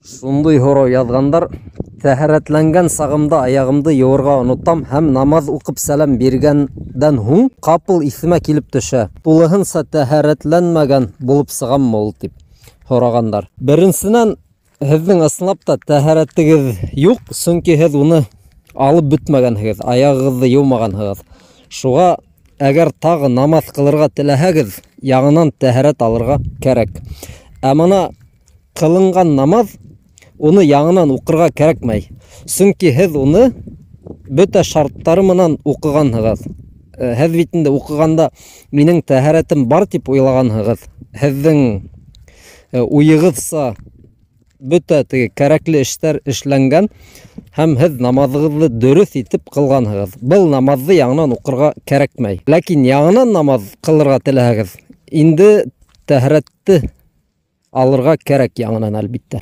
Шундый һорау язгандар. Тәһәрәтләнгән сагымда аягымды юырга онытам һәм намаз укып сәлам биргәндән һуң капыл исемә килеп төшә. Тулыһынса тәһәрәтләнмәгән булып сыгаммы ул дип һорагандар. Беренчедән, һезнең ысынлап та тәһәрәтегез юк, чөнки һез уны алып бетмәгәнһегез, аягыгызды юмаганһыгыз. Шуға әгәр тагы намаз кылырга теләһәгез, яңынан тәһәрәт алырга кирәк. Ә моны кылынган намаз уны яңынан укырга кирәкмәй. Чөнки һез уны бөтә шарттары менән укыганһыгыз. Һез бит инде укыганда минең тәһәрәтем бар дип уйлаганһыгыз. Һезнең уйыгызса бөтә теге кирәкле эшләр эшләнгән һәм һез намазыгызны дөрес итеп кылганһыгыз. Был намазны яңынан укырга кирәкмәй. Ләкин яңынан намаз кылырга теләһәгез, инде тәһәрәтте алырга кирәк яңынан әлбиттә.